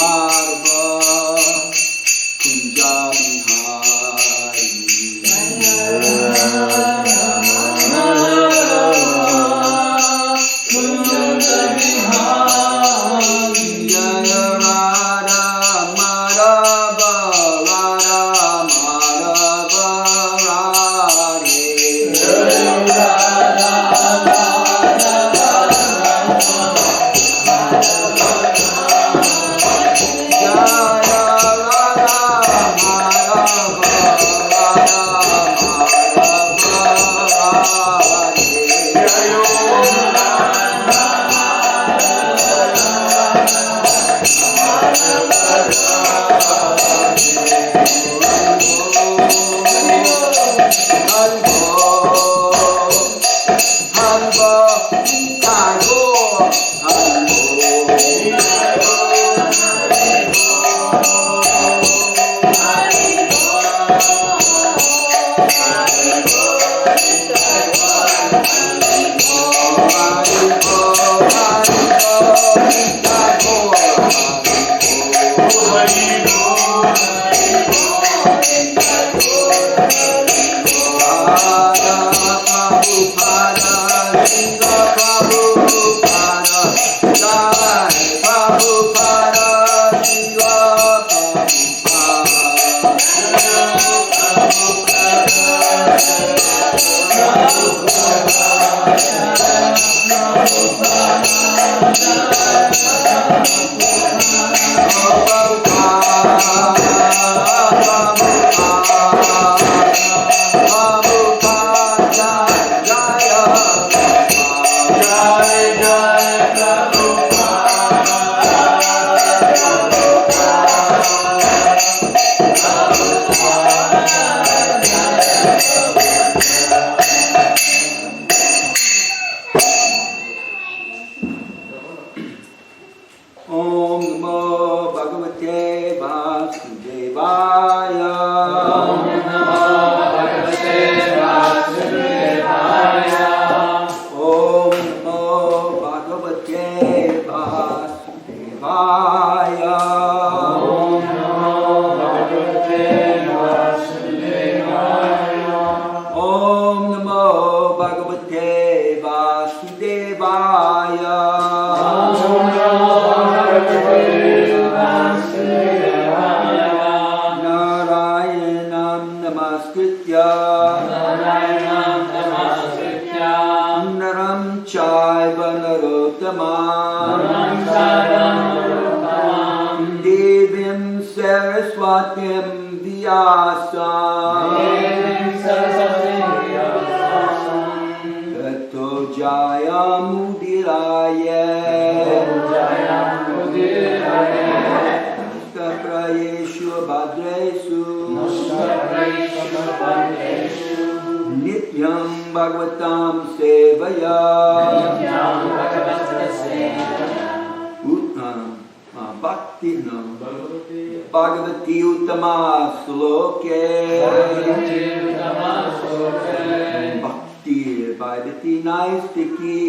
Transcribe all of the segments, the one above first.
Marva Kunjabihari Jaya Radha Madhava Radha Madhava Radhe Jaya Radha Bhagavatam Sevaya Bhakti Bhagavati Uttama Sloke Bhakti Bhagavati Naistiki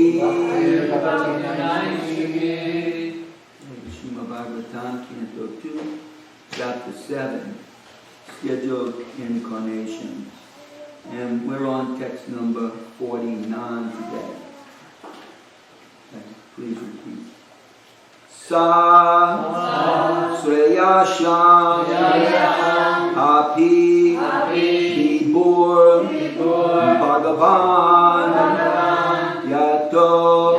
Srimad Bhagavatam Canto 2 Chapter 7 Scheduled Incarnations. And we're on text number 49 today. Okay, please repeat. Sa Sreyasham Api Vibur Bhagavan Yato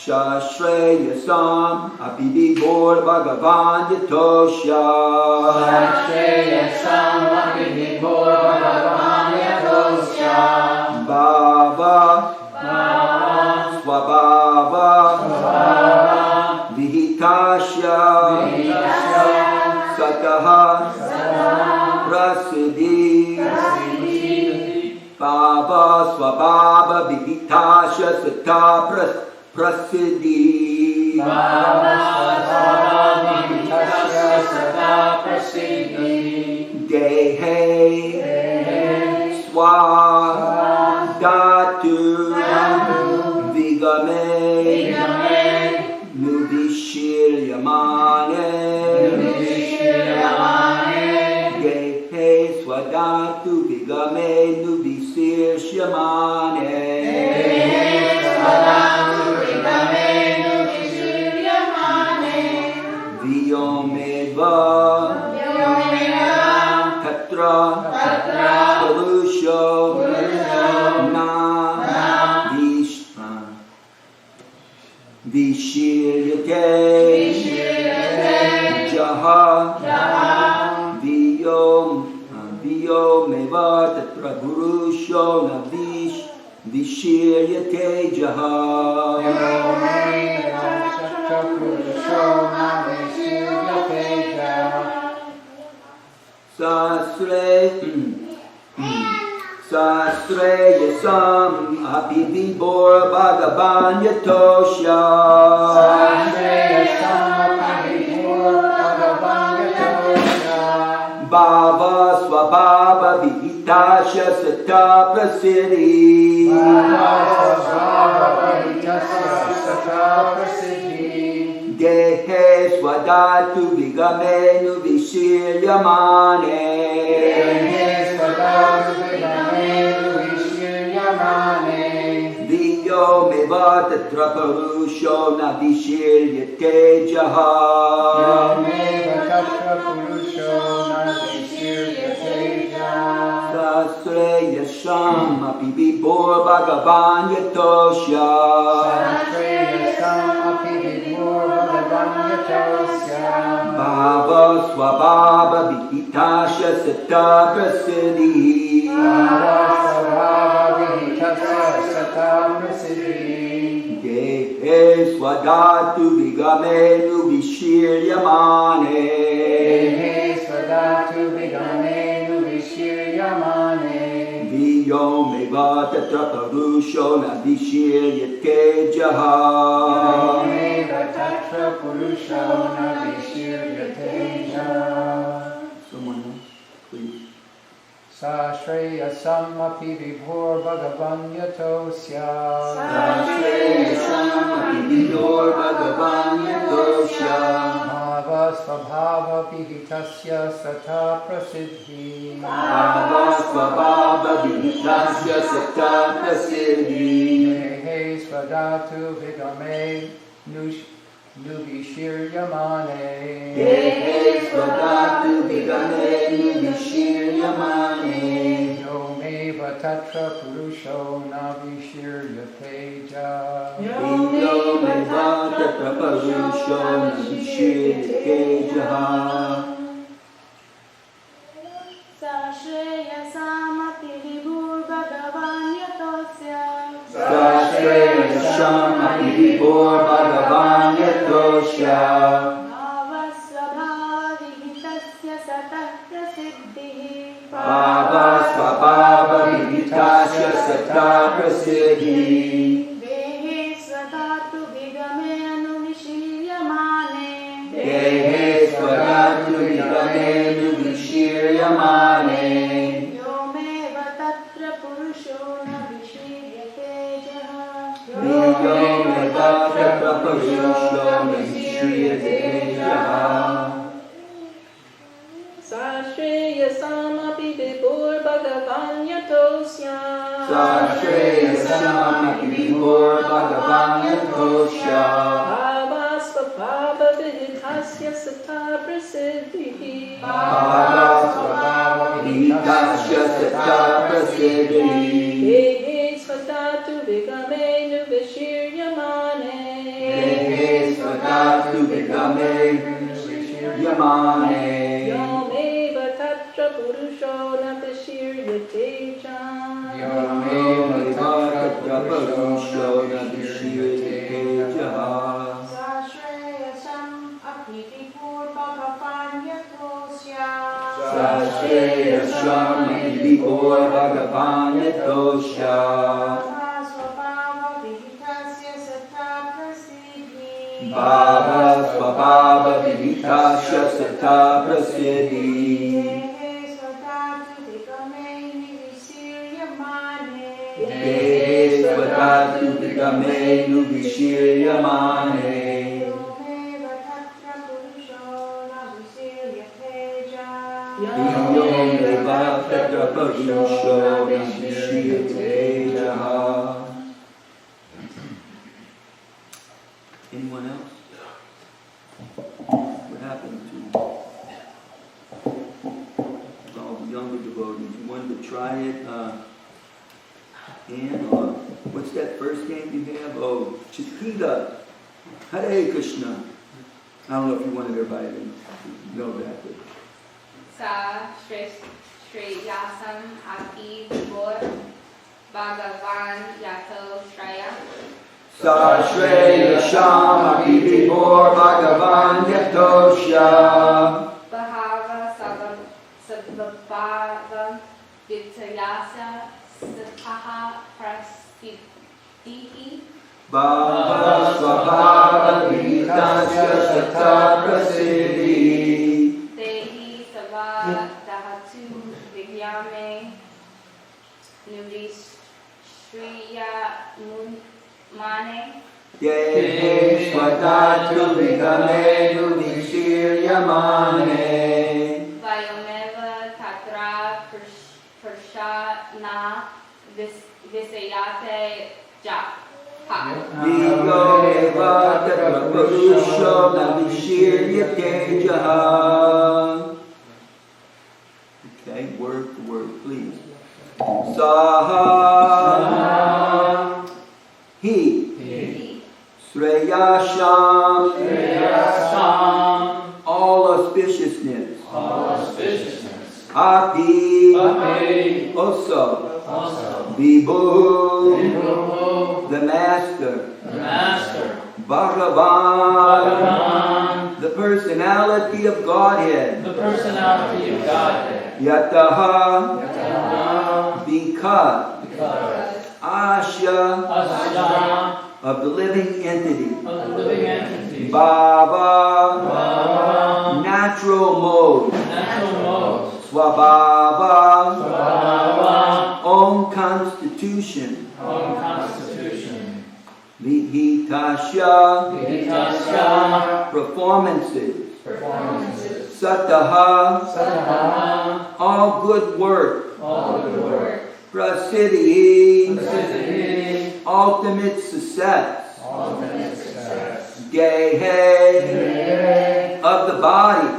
Shashreyasam Api Vibur Bhagavan Yato Shashreyasam Api Vibur Bhagavan Yato Bhava Swabhava Vihitasya Sataha Prasiddhi Bhava Swabhava Vihitasya Sataha Prasiddhi Bhava Swabhava Vihitasya Sataha Prasiddhi Dehe Swadhatu Vigame Nuvish Nuvishiryamane Gehe Swadatu Vigame Nuvishiryamane Viyomeva Tatra Purusho Na Vishiryate Jaha Viyomeva Tatra Purusho Na Vishiryate Jaha Sastre Yasam Abhivibor Bhagavan Yatosha Bhava Swabhava Vihitasha Sata Prasiddhi Gehe Swadatu Vigamenu Vishiryamane Viyo Meva Tatra Purusho Na Vishiryate Jaha Sastre Yasham Apivibor Bhagavan Yatosha Bhava Swabhava Vihitasha Sata Prasiddhi Gehe Swadatu Vigamenu Vishiryamane Viyomeva Tatra Purusho Na Vishiryate Jaha Someone else, please. Sashreyasam api vibhor bhagavan yatosya Sashreyasam api vibhor bhagavan yatosya Bhava svabhava vihitasya sata prasiddhi Bhava svabhava vihitasya sata prasiddhi Gehe swadatu vigame Nuvishiryamane Gehe Swadatu Vigame Nuvishiryamane Yomeva Tatra Purusho Navishiryate Yomeva Tatra Purusho Navishiryate Sashreyasamapi vibhur bhagavan yatosya Sashreyasam Apivibor Bhagavan Yatosha Bhavasvabhava vihitasya satah prasiddhihi Bhava Svabhava Vihitasya Sata Prasiddhi Gehe swadatu vigame nuvishiryamane Gehe Swadatu Vigame Nuvishiryamane Yomeva tatra purusho na vishiryate jaha Viyomeva Tatra Purusho Navishiryate Jaha Sashreyasamapi vibhur bhagavan yatosya Sashreyasam Apivibor Bhagavan Yatosha Bhava svabhava vihitasya sata prasiddhi Bhava Svabhava Vihitasya Sata Prasiddhi Gehe swadatu vigame nuvishiryamane Gehe Swadatu Vigame Nuvishiryamane Yomeva tatra purusho navishiryate Yomeva Tatra Purusho Navishiryate Jaha Sashreyasam api vibhur bhagavan yatosya Sashreyasam Apivibor Bhagavan Yatosha Bhavasvabhava vihitasya satah prasiddhi Bhava Svabhava Vihitasya Sata Prasiddhi Gehe swadatu vigame nuvishiryamane Gehe Swadatu Vigame Nuvishiryamane Yomeva Parusho Navishiyate Jaha. Anyone else? What happened to all the younger devotees? You wanted to try it, and what's that first game you have? Oh, Chiquita. Hare Krishna. I don't know if you wanted everybody to know that. But. Sa Shreyasam Aki Vibor Bhagavan Yato Shraya. Sa Shreyasam Aki Vibor Bhagavan Yatosha. Bahava Sabhava Vityasa Sataha Prastitihi. Bhava Svabhava Vitasya Sata Prasiddhi. Dehi Sava Dahatu Vigyame Nuvishriya Mane. Yehe Swadatu Vigame Nuvishriryamane. Vayomeva Tatra Prashana Visayate Ja. Vigo eva tatra parusho navishiyate jaha. Okay, word for word, please. Saha. He. Shreyasham. All auspiciousness. Api. Also. Vibhu. The Master. Bhagavan. The personality of Godhead. Yataha. Because. Asya. Of the living entity. Bhava. Natural mode. Swabhava. Own constitution. Vihitasya. Performances. Sataha. All good work. Prasiddhi. Ultimate success. Gehe. Of the body.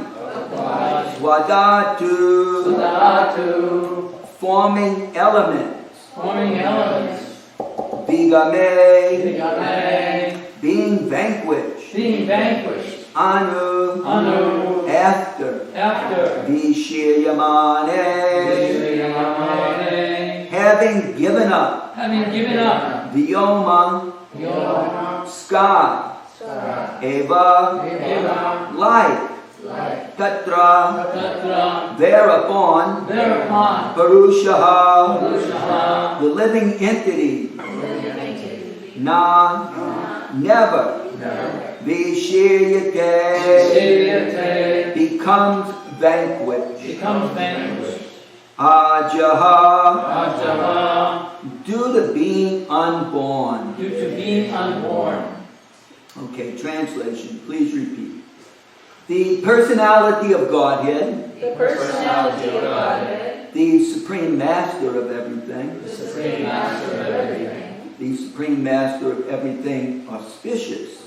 Swadatu. Forming elements. Vigame. Being vanquished. Anu. After. Vishiryamane. Having given up. Vyoma. Sky. Eva. Light. Tatra. Thereupon. Parushaha. The living entity. Na. Never. Vishiryate. Becomes vanquished. Ajaha. Due to being unborn. Okay, translation. Please repeat. The personality of Godhead. The Supreme Master of everything. The Supreme Master of everything auspicious.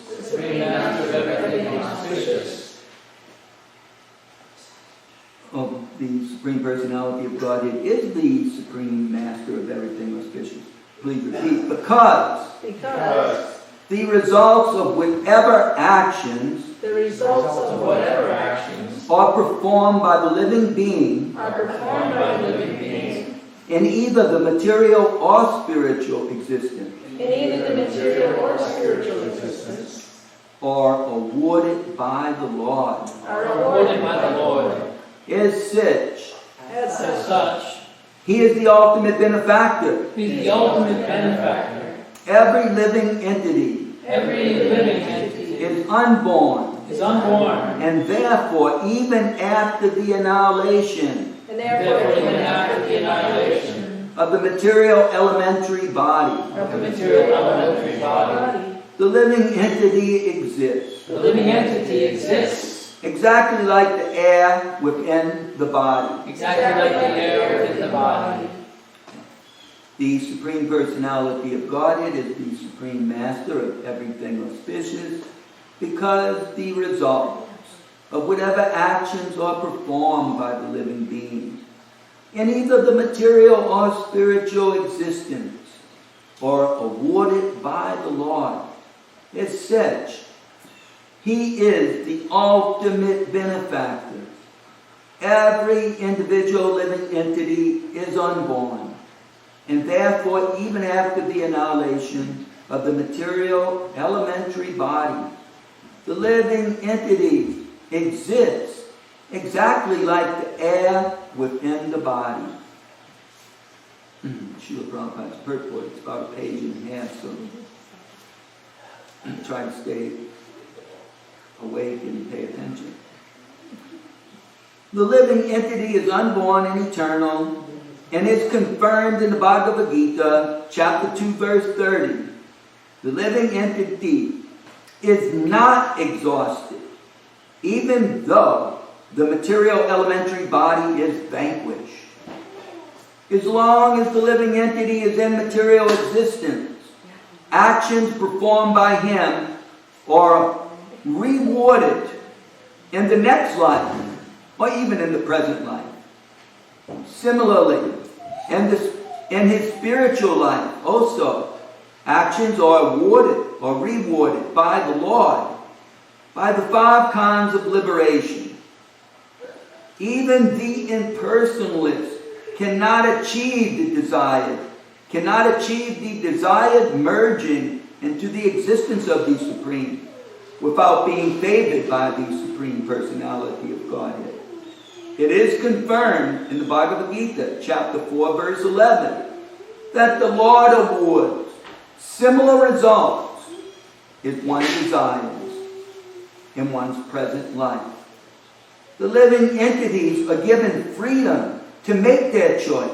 The Supreme Personality of Godhead is the Supreme Master of everything auspicious. Please repeat. Because the results of whatever actions are performed by the living being in either the material or spiritual existence are awarded by the Lord. Is such. He is the ultimate benefactor. Every living entity is unborn. And therefore, even after the annihilation of the material elementary body, the living entity exists. exactly like the air within the body. Exactly like the air within the body. The Supreme Personality of Godhead is the Supreme Master of everything auspicious, because the results of whatever actions are performed by the living beings in either the material or spiritual existence are awarded by the Lord. As such, He is the ultimate benefactor. Every individual living entity is unborn, and therefore, even after the annihilation of the material elementary body, the living entity exists exactly like the air within the body. Srila Prabhupada's purport, it's about a page and a half, so try to stay awake and pay attention. The living entity is unborn and eternal, and is confirmed in the Bhagavad Gita, chapter 2, verse 30. The living entity is not exhausted, even though the material elementary body is vanquished. As long as the living entity is in material existence, actions performed by him are rewarded in the next life, or even in the present life. Similarly, in his spiritual life also, actions are awarded or rewarded by the Lord, by the 5 kinds of liberation. Even the impersonalist cannot achieve the desired merging into the existence of the Supreme without being favored by the Supreme Personality of Godhead. It is confirmed in the Bhagavad Gita, chapter 4, verse 11, that the Lord awards similar results if one desires in one's present life. The living entities are given freedom to make their choice,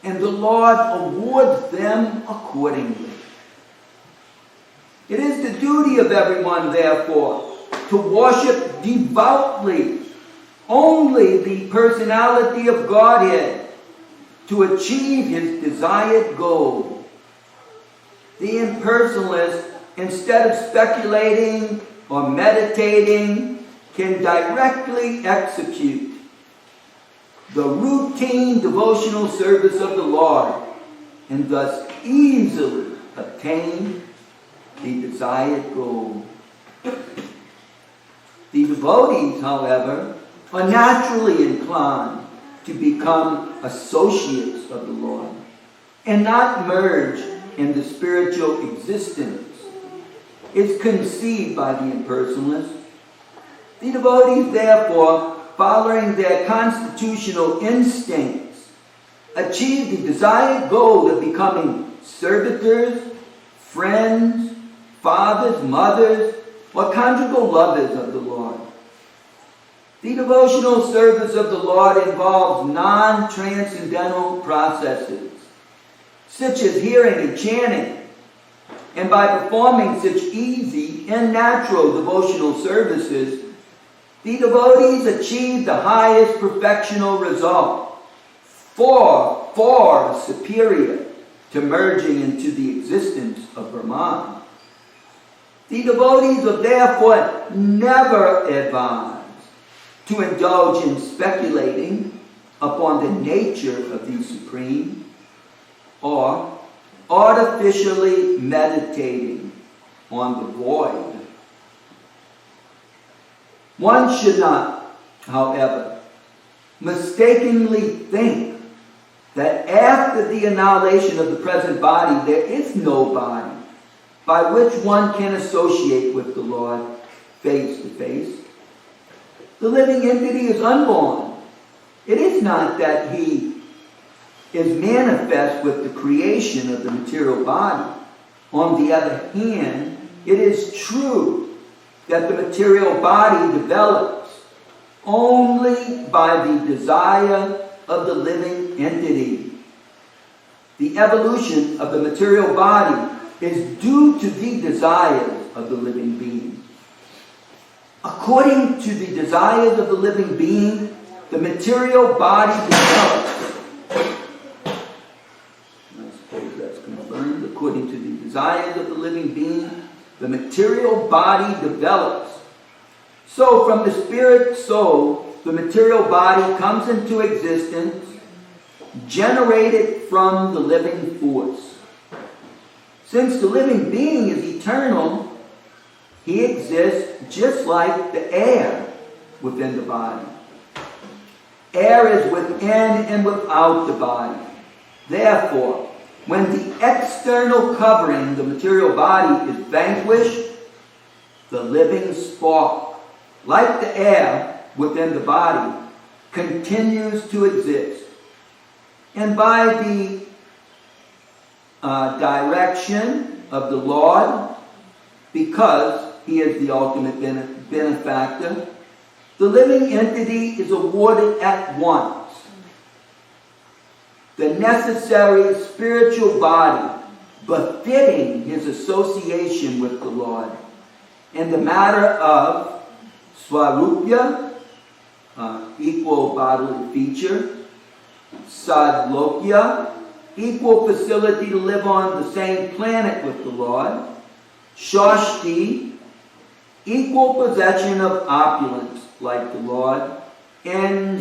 and the Lord awards them accordingly. It is the duty of everyone, therefore, to worship devoutly only the personality of Godhead to achieve his desired goal. The impersonalist, instead of speculating or meditating, can directly execute the routine devotional service of the Lord and thus easily obtain the desired goal. The devotees, however, are naturally inclined to become associates of the Lord and not merge in the spiritual existence is conceived by the impersonalist. The devotees, therefore, following their constitutional instincts, achieve the desired goal of becoming servitors, friends, fathers, mothers, or conjugal lovers of the Lord. The devotional service of the Lord involves non-transcendental processes, such as hearing and chanting, and by performing such easy and natural devotional services, the devotees achieve the highest perfectional result, far superior to merging into the existence of Brahman. The devotees are therefore never advised to indulge in speculating upon the nature of the Supreme or artificially meditating on the void. One should not, however, mistakenly think that after the annihilation of the present body, there is no body by which one can associate with the Lord face to face. The living entity is unborn. It is not that he is manifest with the creation of the material body. On the other hand, it is true that the material body develops only by the desire of the living entity. The evolution of the material body is due to the desires of the living being. According to the desires of the living being, the material body develops. I suppose that's confirmed. According to the desires of the living being, the material body develops. So from the spirit soul, the material body comes into existence, generated from the living force. Since the living being is eternal, he exists just like the air within the body. Air is within and without the body. Therefore, when the external covering, the material body, is vanquished, the living spark, like the air within the body, continues to exist. And by the direction of the Lord, because he is the ultimate benefactor, the living entity is awarded at once the necessary spiritual body befitting his association with the Lord in the matter of swarupya, equal bodily feature, sadlokya, equal facility to live on the same planet with the Lord, shashti, equal possession of opulence like the Lord, and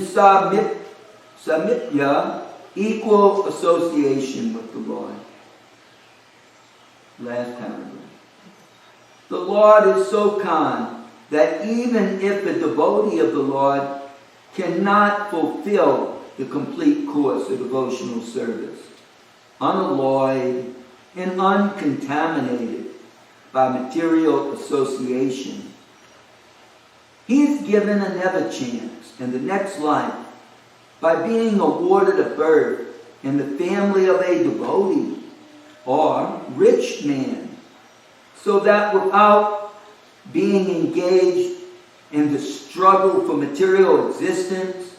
samitya, equal association with the Lord. Last paragraph. The Lord is so kind that even if a devotee of the Lord cannot fulfill the complete course of devotional service, unalloyed and uncontaminated by material association, he is given another chance in the next life by being awarded a birth in the family of a devotee or rich man, so that without being engaged in the struggle for material existence,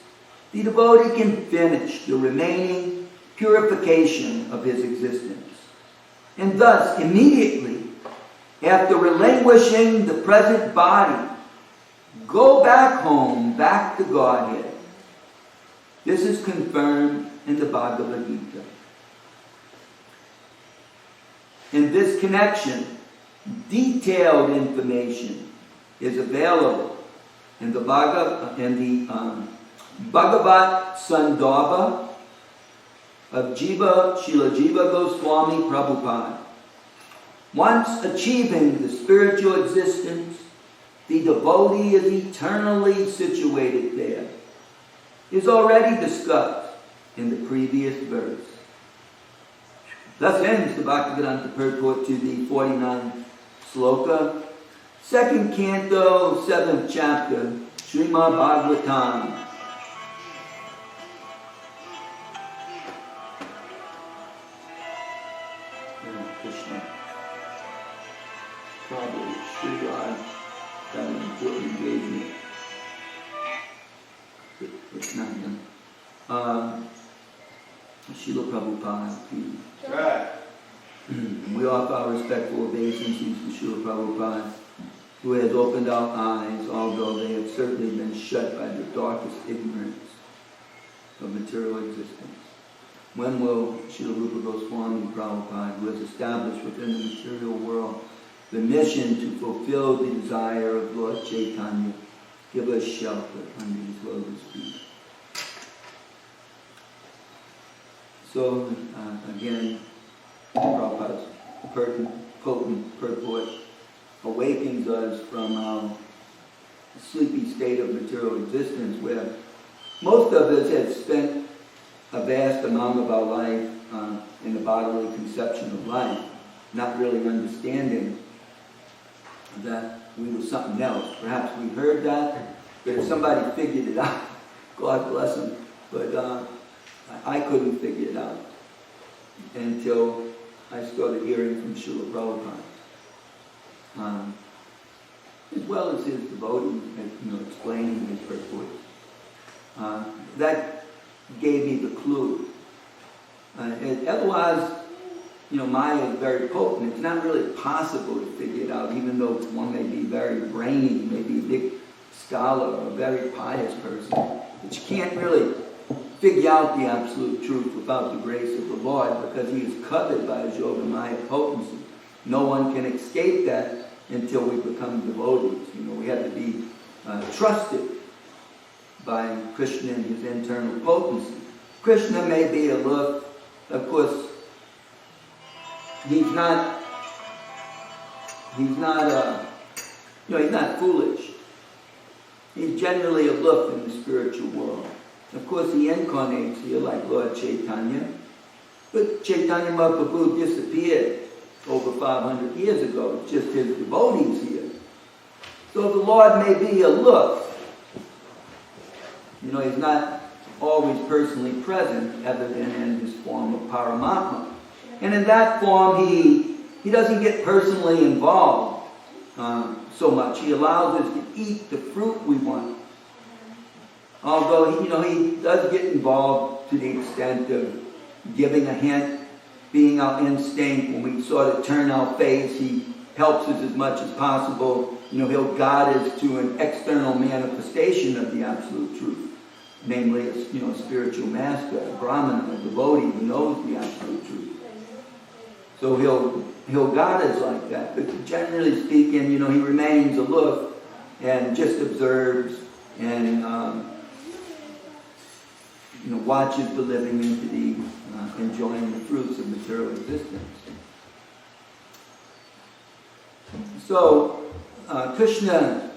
the devotee can finish the remaining purification of his existence. And thus, immediately after relinquishing the present body, go back home, back to Godhead. This is confirmed in the Bhagavad Gita. In this connection, detailed information is available in the Bhagavat Sandarbha of Srila Jiva Goswami Prabhupada. Once achieving the spiritual existence, the devotee is eternally situated there. It is already discussed in the previous verse. Thus ends the Bhaktivedanta purport to the 49th sloka, 2nd canto, 7th chapter, Srimad Bhagavatam. Krishna. Probably Srimad got an important engagement. It's not him. Srila Prabhupada. Right. We offer our respectful obeisances to Srila Prabhupada, who has opened our eyes, although they have certainly been shut by the darkest ignorance of material existence. When will Srila Rupa Goswami Prabhupada, who has established within the material world the mission to fulfill the desire of Lord Chaitanya, give us shelter under his lotus feet? So, again, Prabhupada's potent purport awakens us from our sleepy state of material existence, where most of us have spent a vast amount of our life in the bodily conception of life, not really understanding that we were something else. Perhaps we heard that, but if somebody figured it out, God bless them. But I couldn't figure it out until I started hearing from Srila Prabhupada, as well as his devotees, explaining his purport. That gave me the clue. Otherwise, Maya is very potent. It's not really possible to figure it out, even though one may be very brainy, maybe scholar or a very pious person, but you can't really figure out the absolute truth without the grace of the Lord, because he is covered by his Yogamaya potency. No one can escape that until we become devotees. We have to be trusted by Krishna and his internal potency. Krishna may be aloof. Of course, he's not foolish. He's generally aloof in the spiritual world. Of course, he incarnates here like Lord Chaitanya, but Chaitanya Mahaprabhu disappeared over 500 years ago. It's just his devotees here. So the Lord may be aloof. He's not always personally present, other than in his form of Paramatma. And in that form, he doesn't get personally involved so much. He allows us to eat the fruit we want. Although, he does get involved to the extent of giving a hint, being our instinct. When we sort of turn our face, he helps us as much as possible. He'll guide us to an external manifestation of the absolute truth. Namely, a spiritual master, a brahmana, a devotee who knows the absolute truth. So he'll guide us like that. But generally speaking, he remains aloof and just observes and watches the living entity enjoying the fruits of material existence. So Krishna,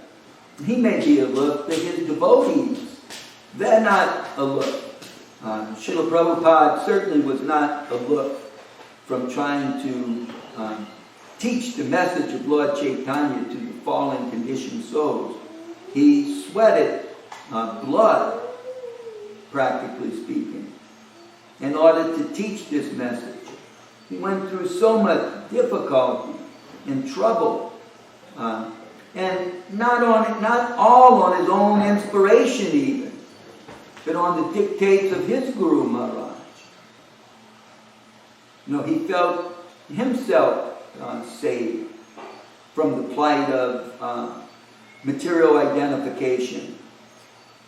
he may be aloof, but his devotees, they're not aloof. Srila Prabhupada certainly was not aloof from trying to teach the message of Lord Chaitanya to the fallen conditioned souls. He sweated blood, practically speaking, in order to teach this message. He went through so much difficulty and trouble, and not all on his own inspiration even, but on the dictates of his Guru Maharaj. He felt himself saved from the plight of material identification.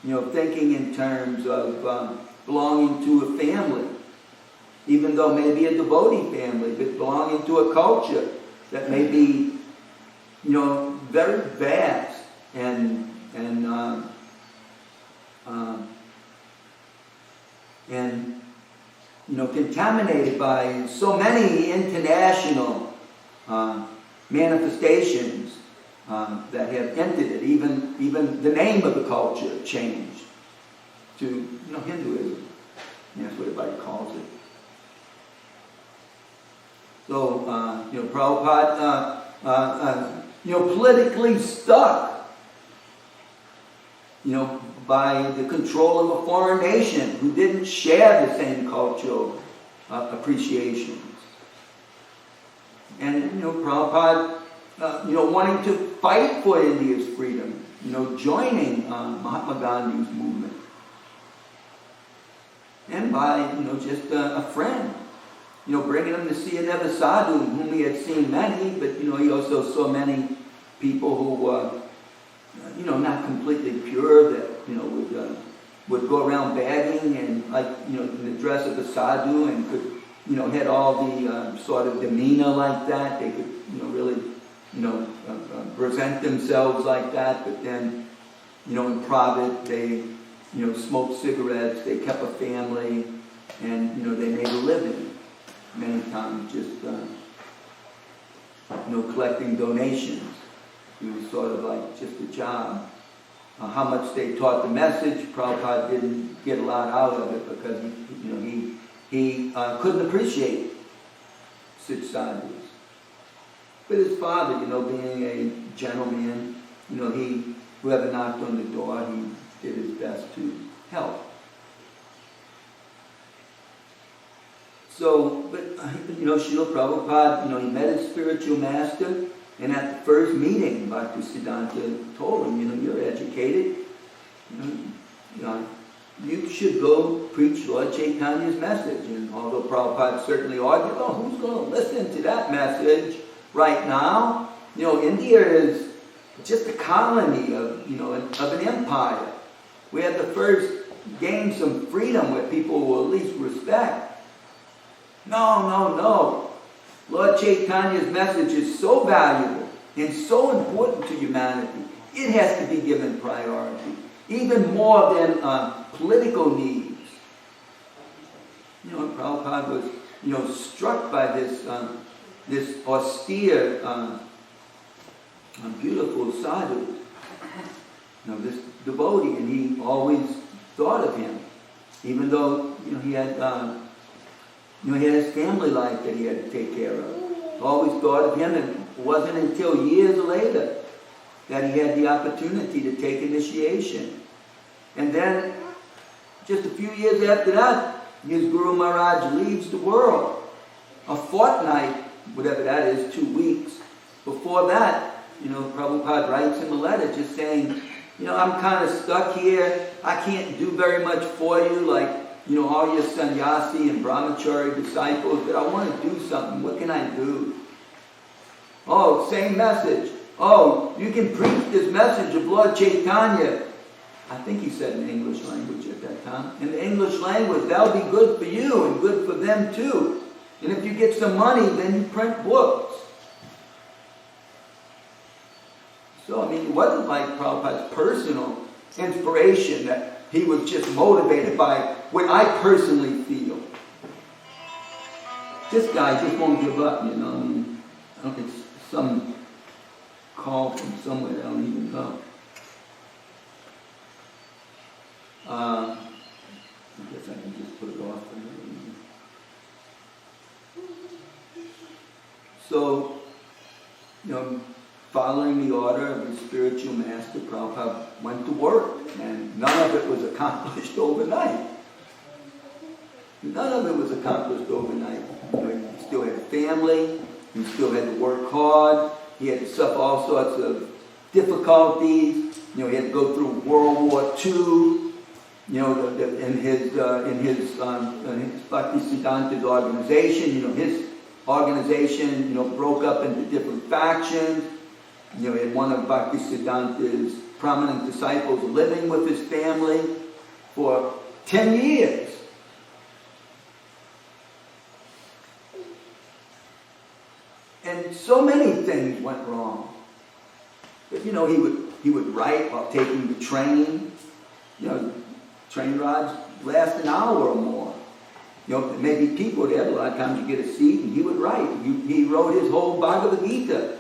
Thinking in terms of belonging to a family, even though maybe a devotee family, but belonging to a culture that may be, very vast and contaminated by so many international manifestations that have entered it. Even the name of the culture changed to Hinduism. That's what everybody calls it. So Prabhupada politically stuck by the control of a foreign nation who didn't share the same cultural appreciations. And Prabhupada wanting to fight for India's freedom, joining Mahatma Gandhi's movement. And by, just a friend, bringing him to see another sadhu, whom he had seen many, but, he also saw many people who were, not completely pure, that, would go around begging and, in the dress of a sadhu, and could, had all the sort of demeanor like that. They could, really, present themselves like that, but then, in private, they, smoked cigarettes, they kept a family, and, they made a living. Many times just, collecting donations. It was sort of like just a job. How much they taught the message, Prabhupada didn't get a lot out of it, because he couldn't appreciate such sadhus. But his father, being a gentleman, whoever knocked on the door, he did his best to help. So, but, Srila Prabhupada, he met his spiritual master, and at the first meeting, Bhakti Siddhanta told him, you're educated, you should go preach Lord Chaitanya's message. And although Prabhupada certainly argued, who's going to listen to that message right now? India is just a colony of, of an empire. We had to first gain some freedom where people will at least respect. No. Lord Chaitanya's message is so valuable and so important to humanity. It has to be given priority, even more than political needs. Prabhupada was, struck by this austere, beautiful sadhu, this devotee, and he always thought of him, even though he had his family life that he had to take care of. Always thought of him, and it wasn't until years later that he had the opportunity to take initiation. And then, just a few years after that, his Guru Maharaj leaves the world. A fortnight, whatever that is, 2 weeks. Before that, Prabhupada writes him a letter just saying, I'm kind of stuck here. I can't do very much for you, like, all your sannyasi and brahmachari disciples, but I want to do something. What can I do? Oh, same message. Oh, you can preach this message of Lord Chaitanya. I think he said in English language at that time. In the English language, that'll be good for you and good for them too. And if you get some money, then you print books. So, it wasn't like Prabhupada's personal inspiration that he was just motivated by what I personally feel. This guy just won't give up, I don't think some call from somewhere, I don't even know. I guess I can just put it off for a minute. So, following the order of his spiritual master, Prabhupada went to work, and none of it was accomplished overnight. None of it was accomplished overnight. He still had a family, he still had to work hard, he had to suffer all sorts of difficulties, he had to go through World War II, in his Bhaktisiddhanta's organization, his organization, broke up into different factions. He had one of Bhaktisiddhanta's prominent disciples living with his family for 10 years. And so many things went wrong. But he would write while taking the train. Train rides last an hour or more. Maybe people there, a lot of times you get a seat, and he would write. He wrote his whole Bhagavad Gita,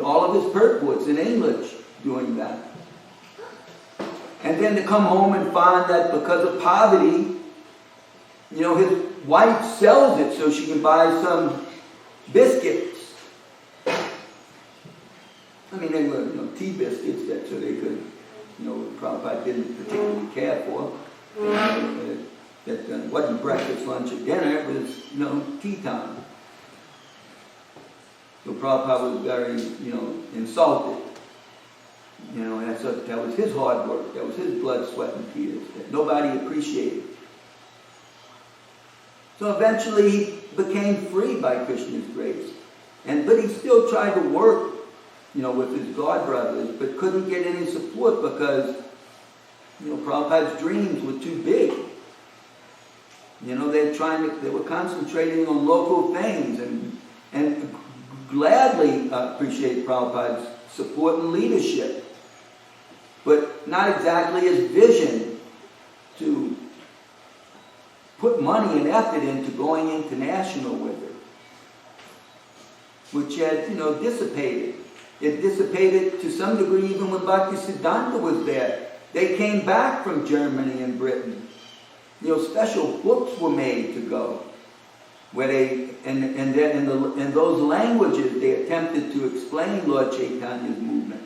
all of his purports in English doing that. And then to come home and find that because of poverty, his wife sells it so she can buy some biscuits. They were tea biscuits so they could, Prabhupada didn't particularly care for. That wasn't breakfast, lunch, or dinner, it was, tea time. So Prabhupada was very, insulted. That was his hard work, that was his blood, sweat, and tears, that nobody appreciated. So eventually he became free by Krishna's grace. But he still tried to work, with his God brothers, but couldn't get any support because, Prabhupada's dreams were too big. They were concentrating on local things and gladly appreciate Prabhupada's support and leadership, but not exactly his vision to put money and effort into going international with it, which had, dissipated. It dissipated to some degree even when Bhaktisiddhanta was there. They came back from Germany and Britain. Special books were made to go, where they, and then in those languages they attempted to explain Lord Chaitanya's movement.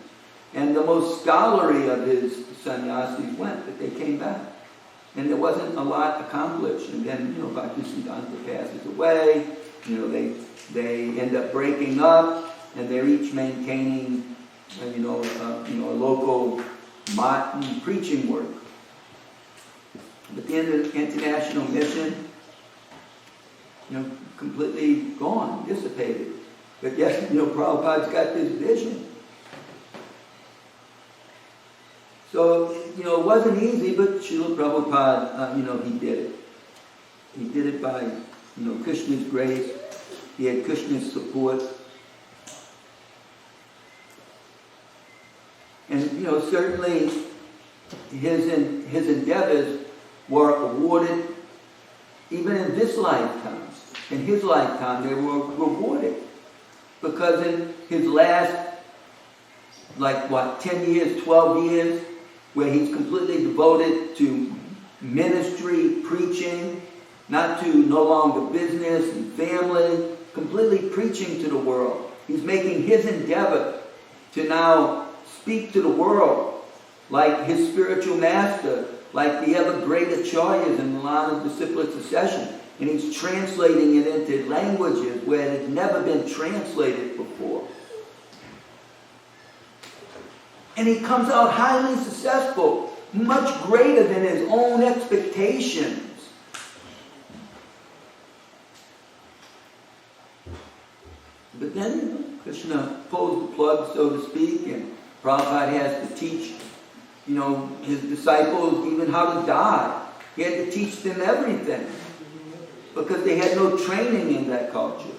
And the most scholarly of his sannyasis went, but they came back. And there wasn't a lot accomplished. And then, Bhaktisiddhanta passes away. They end up breaking up. And they're each maintaining, a local preaching work. But the international mission, completely gone, dissipated. But yes, Prabhupada's got this vision. So, it wasn't easy, but Srila Prabhupada, he did it. He did it by, Krishna's grace. He had Krishna's support. And, certainly his endeavors were awarded even in this lifetime. In his lifetime, they were rewarded. Because in his last, 10 years, 12 years, where he's completely devoted to ministry, preaching, not to no longer business and family, completely preaching to the world. He's making his endeavor to now speak to the world like his spiritual master, like the ever great acharyas in the line of disciplic succession. And he's translating it into languages where it had never been translated before. And he comes out highly successful, much greater than his own expectations. But then, Krishna pulls the plug, so to speak, and Prabhupada has to teach, his disciples even how to die. He had to teach them everything, because they had no training in that culture.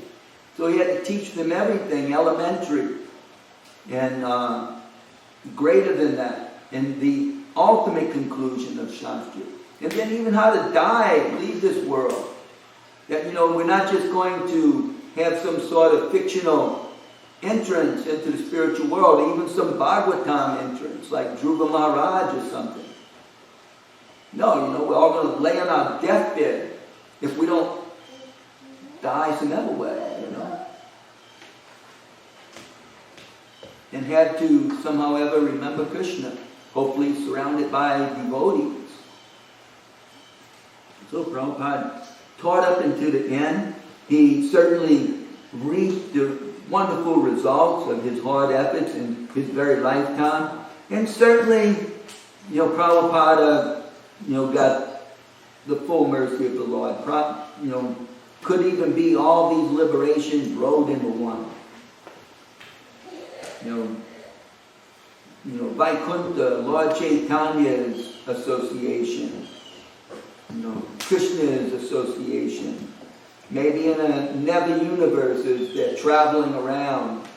So he had to teach them everything, elementary, and greater than that, and the ultimate conclusion of Shastra. And then even how to die, leave this world. That, we're not just going to have some sort of fictional entrance into the spiritual world, even some Bhagavatam entrance, like Dhruva Maharaj or something. No, we're all going to lay on our deathbed if we don't die some other way, And had to somehow ever remember Krishna, hopefully surrounded by devotees. So Prabhupada taught up into the end. He certainly reaped the wonderful results of his hard efforts in his very lifetime. And certainly, Prabhupada, got the full mercy of the Lord. Could even be all these liberations rolled into one. Vaikuntha, Lord Chaitanya's association, Krishna's association. Maybe in a nether universes they're traveling around,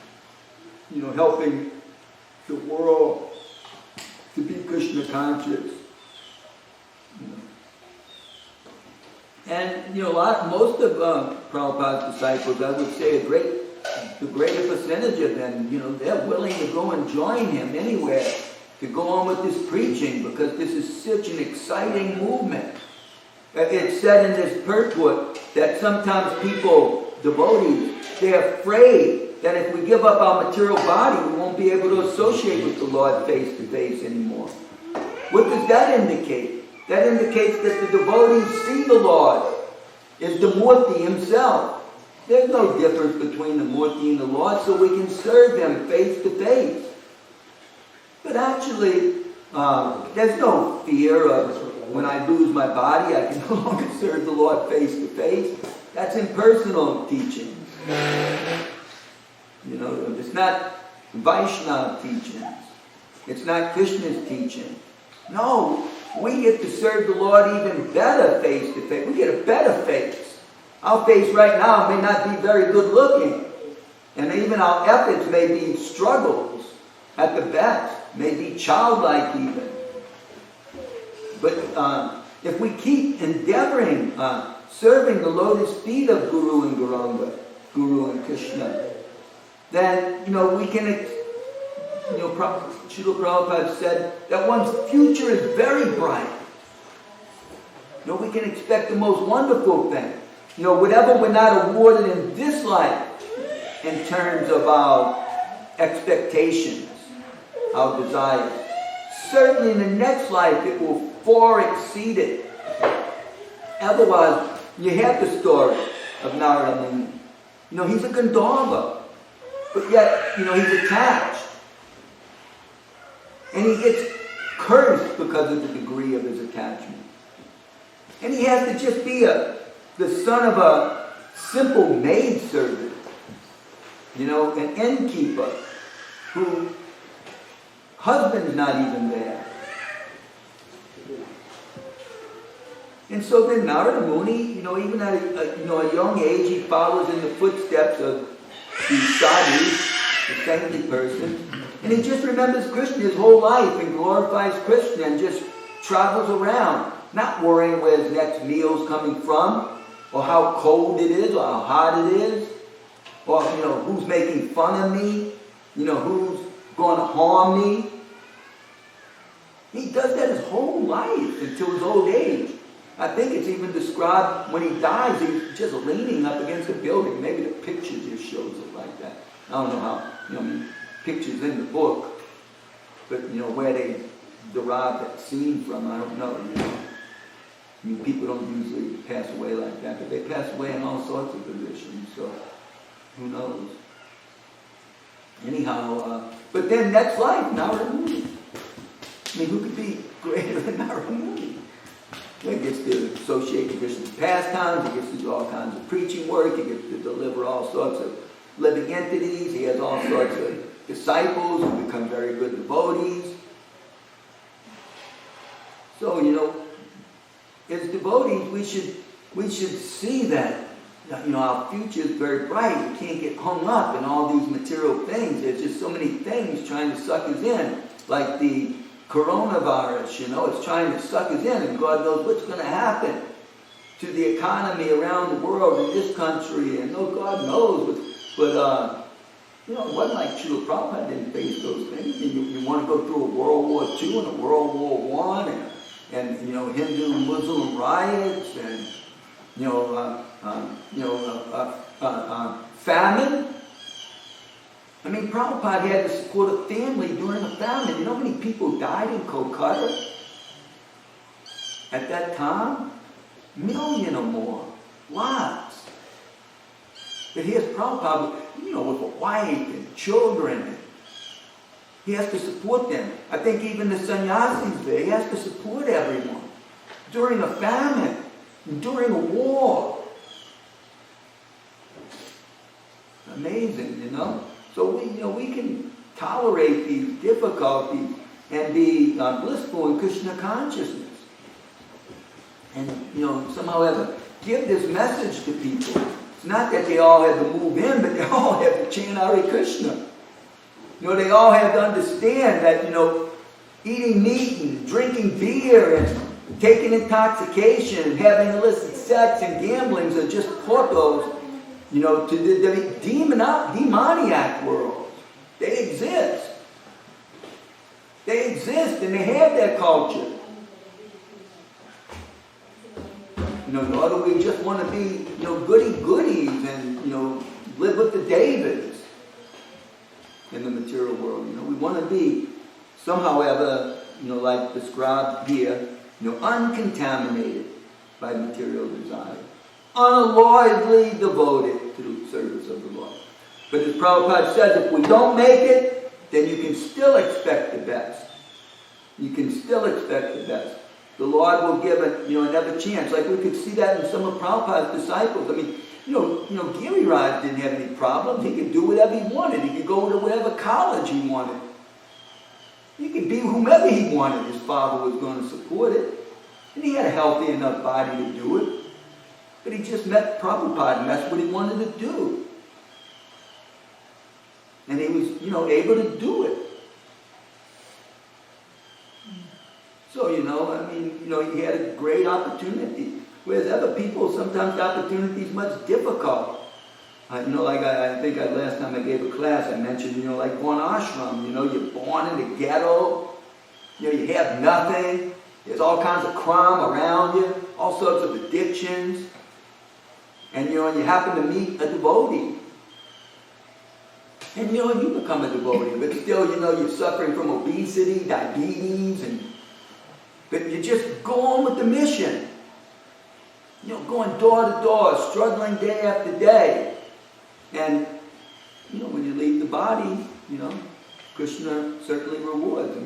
helping the world to be Krishna conscious. And most of Prabhupada's disciples, I would say the greater percentage of them, they're willing to go and join him anywhere to go on with this preaching, because this is such an exciting movement. It's said in this purport that sometimes people, devotees, they're afraid that if we give up our material body, we won't be able to associate with the Lord face to face anymore. What does that indicate? That indicates that the devotees see the Lord as the Murti himself. There's no difference between the Murti and the Lord, so we can serve him face to face. But actually, there's no fear of when I lose my body, I can no longer serve the Lord face to face. That's impersonal teaching. It's not Vaishnava teachings. It's not Krishna's teaching. No, we get to serve the Lord even better face to face. We get a better face. Our face right now may not be very good looking. And even our efforts may be struggles at the best, may be childlike even. But if we keep endeavoring, serving the lotus feet of Guru and Gauranga, Guru and Krishna, then, we can, Srila Prabhupada said that one's future is very bright. We can expect the most wonderful thing. Whatever we're not awarded in this life in terms of our expectations, our desires, certainly in the next life it will far exceed it. Otherwise, you have the story of Narada Muni. He's a Gandharva, but yet, he's attached. And he gets cursed because of the degree of his attachment. And he has to just be the son of a simple maidservant, an innkeeper, who husband's not even there. And so then Narada Muni, even at a young age, he follows in the footsteps of the sadhus, the saintly person, and he just remembers Krishna his whole life and glorifies Krishna and just travels around, not worrying where his next meal's coming from, or how cold it is, or how hot it is, or who's making fun of me, who's going to harm me. He does that his whole life until his old age. I think it's even described when he dies, he's just leaning up against a building. Maybe the picture just shows it like that. I don't know how, pictures in the book, but where they derive that scene from, I don't know. People don't usually pass away like that, but they pass away in all sorts of positions, so who knows? Anyhow, but then next life, Narada Muni. Who could be greater than Narada Muni? He gets to associate with Krishna's pastimes, he gets to do all kinds of preaching work, he gets to deliver all sorts of living entities, he has all sorts of disciples who become very good devotees. So, as devotees, we should see that, our future is very bright. We can't get hung up in all these material things. There's just so many things trying to suck us in, like the coronavirus, it's trying to suck us in, and God knows what's going to happen to the economy around the world, in this country, and God knows. But it wasn't like Srila Prabhupada didn't face those things. You want to go through a World War II and a World War I, and Hindu and Muslim riots, and famine. Prabhupada had to support a family during a famine. You know how many people died in Kolkata at that time? 1 million or more. Lots. But here's Prabhupada, with a wife and children. He has to support them. I think even the sannyasis there, he has to support everyone. During a famine, during a war. Amazing, So we can tolerate these difficulties and be blissful in Krishna consciousness. And, somehow ever give this message to people. It's not that they all have to move in, but they all have to chant Hare Krishna. They all have to understand that, eating meat and drinking beer and taking intoxication and having illicit sex and gamblings are just portos, to the demoniac world. They exist. They exist and they have their culture. Nor do we just want to be, goody-goodies and, live with the Davids in the material world. We want to be somehow ever, like described here, uncontaminated by material desire. Unalloyedly devoted to the service of the Lord. But as Prabhupada says, if we don't make it, then you can still expect the best. You can still expect the best. The Lord will give it, another chance. Like we could see that in some of Prabhupada's disciples. Giriraj didn't have any problems. He could do whatever he wanted. He could go to whatever college he wanted. He could be whomever he wanted. His father was going to support it. And he had a healthy enough body to do it. But he just met Prabhupada, and that's what he wanted to do. And he was, able to do it. So, he had a great opportunity. Whereas other people, sometimes the opportunity is much difficult. I think last time I gave a class, I mentioned, like one ashram, you're born in the ghetto, you have nothing, there's all kinds of crime around you, all sorts of addictions, and you happen to meet a devotee. And you become a devotee, but still, you're suffering from obesity, diabetes, but you just go on with the mission. Going door to door, struggling day after day. And, when you leave the body, Krishna certainly rewards.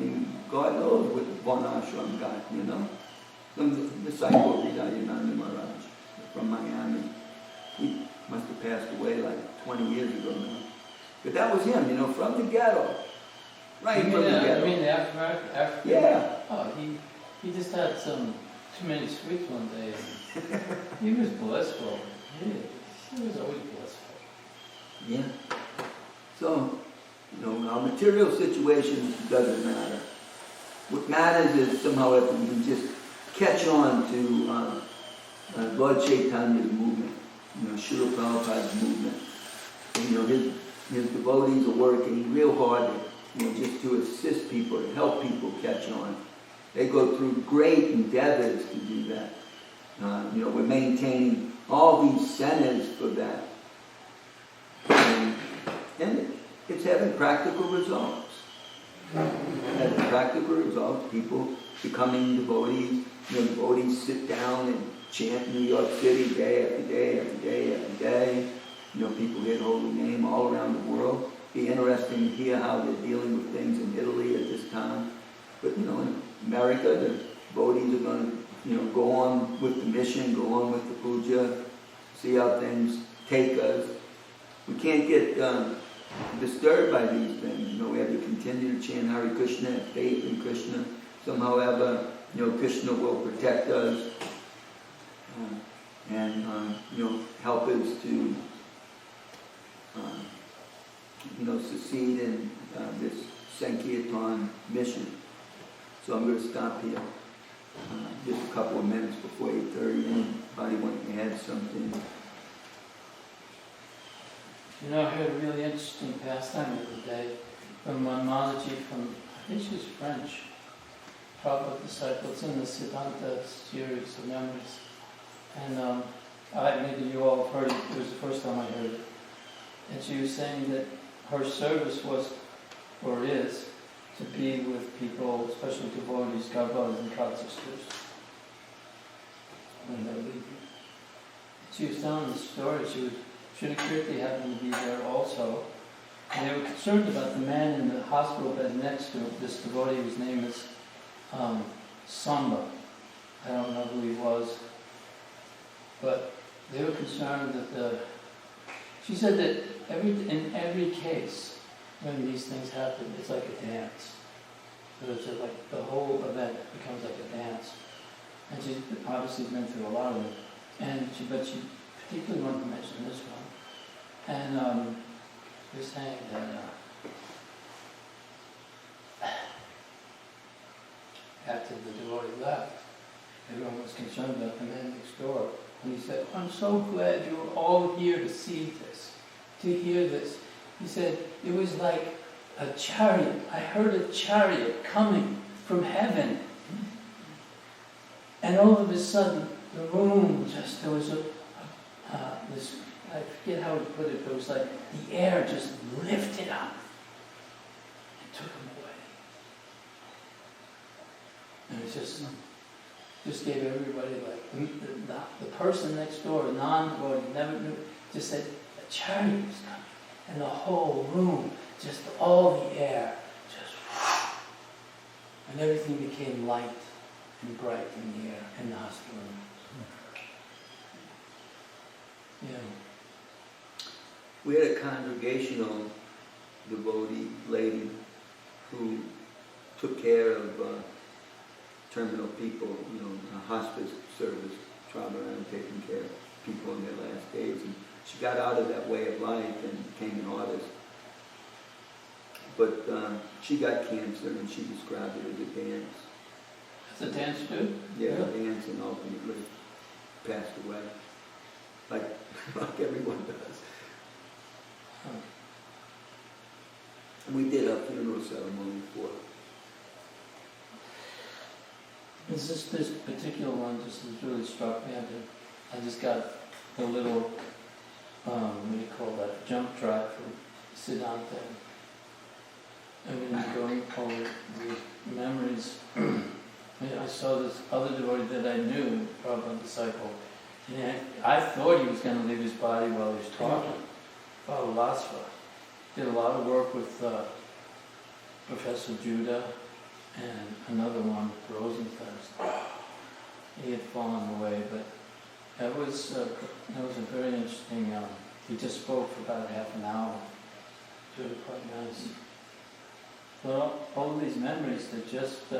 God knows what the Varnashram got, Some disciple of Vidayananda Maharaj from Miami. He must have passed away like 20 years ago now. But that was him, from the ghetto. Right from the ghetto. You mean after? Yeah. Oh, he just had some too many sweets one day. He was blissful. He was always blissful. Yeah. So, our material situations doesn't matter. What matters is somehow if we can just catch on to Lord Chaitanya's movement, Srila Prabhupada's movement. And, his devotees are working real hard, just to assist people, to help people catch on. They go through great endeavors to do that. We're maintaining all these centers for that. And it's having practical results. Having practical results, people becoming devotees. Devotees sit down and chant New York City day after day after day after day. People hear the holy name all around the world. Be interesting to hear how they're dealing with things in Italy at this time. But in America, the devotees are going to go on with the mission, go on with the puja, see how things take us. We can't get disturbed by these things. We have to continue to chant Hare Krishna, have faith in Krishna. Somehow ever, Krishna will protect us and help us to succeed in this Sankirtan mission. So I'm going to stop here. Just a couple of minutes before 8:30. Anybody want to add something? I heard a really interesting pastime the other day from one Mataji from, I think she's French, Prabhupada disciple. It's in the Siddhanta series of memories. And maybe you all have heard it. It was the first time I heard it. And she was saying that her service was, or is, to be with people, especially devotees, Garbhas and God sisters, when they're leaving. She was telling the story. Shri Kirti happened to be there also. And they were concerned about the man in the hospital bed next to this devotee whose name is Samba. I don't know who he was. But they were concerned that she said that in every case, when these things happen, it's like a dance. So it's like the whole event becomes like a dance. And she's obviously been through a lot of it. But she particularly wanted to mention this one. And she was saying that after the devotee left, everyone was concerned about the man next door. And he said, I'm so glad you were all here to see this, to hear this. He said, it was like a chariot. I heard a chariot coming from heaven. And all of a sudden, the room there was this, I forget how to put it, but it was like the air just lifted up and took him away. And it just gave everybody, like, the person next door, a non-devotee, never knew, just said, a chariot was coming. And the whole room, just all the air, just whoosh, and everything became light and bright in the air, in the hospital room. Yeah. We had a congregational devotee lady who took care of terminal people, a hospice service, traveling around taking care of people in their last days. And she got out of that way of life and became an artist. But she got cancer and she described it as a dance. As a dance too? Yeah, a dance, and ultimately passed away. Like everyone does. Huh. And we did a funeral ceremony for her. This particular one just really struck me. I just got the little, what do you call that, jump drive from Siddhanta. And when you're going over the memories, I saw this other devotee that I knew, Prabhupada disciple, and I thought he was going to leave his body while he was talking. Lasva did a lot of work with Professor Judah and another one, Rosenfeld. He had fallen away, but that was a very interesting. He just spoke for about half an hour. It was really quite nice. Well, all of these memories, they're just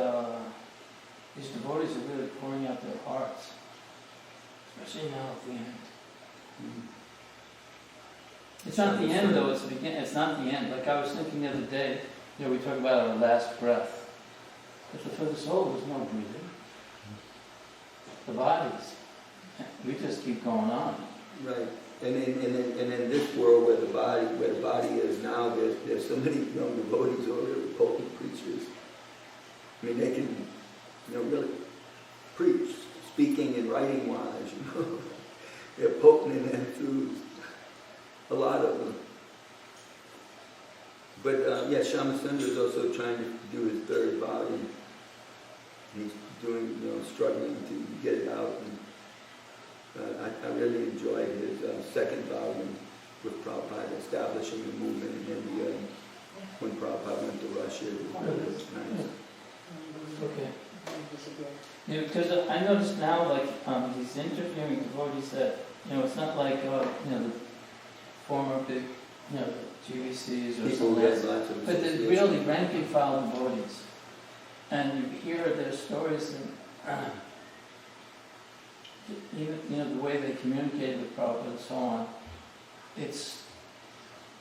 these devotees are really pouring out their hearts, especially now at the end. It's not the end though, it's the beginning. It's not the end. Like I was thinking the other day, we talk about our last breath. But for the soul, there's no breathing. The bodies, we just keep going on. Right. And in this world where the body is now, there's so many young devotees who are really potent preachers. I mean, they can, really preach, speaking and writing wise. They're potent and enthused. A lot of them. But Shyamasundar is also trying to do his third volume. He's doing, struggling to get it out. And I really enjoyed his second volume with Prabhupada, establishing the movement in India. When Prabhupada went to Russia, it was nice. Okay. Yeah, because I noticed now, like, he's interviewing devotees that, it's not like, the former big, the GVCs or something else, but they're really rank and file devotees. And you hear their stories and, even, the way they communicated with Prabhupada and so on, it's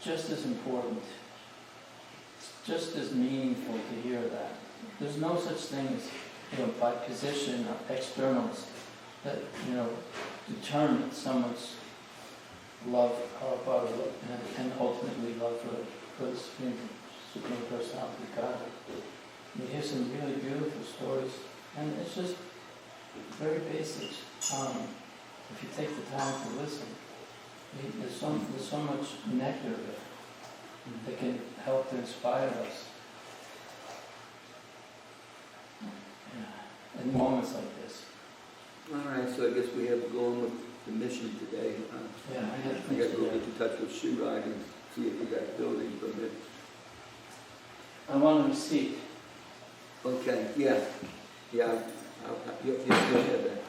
just as important. It's just as meaningful to hear that. There's no such thing as, by position or externals that, determine someone's love for Prabhupada and ultimately love for the Supreme Personality of God. You hear some really beautiful stories, and it's just very basic. If you take the time to listen, there's so much nectar there that can help to inspire us. In moments like this. All right, so I guess we have to go on with the mission today. I got to go get in touch with Shurag and see if we got building permit. I want a receipt. Okay, yeah. You have that.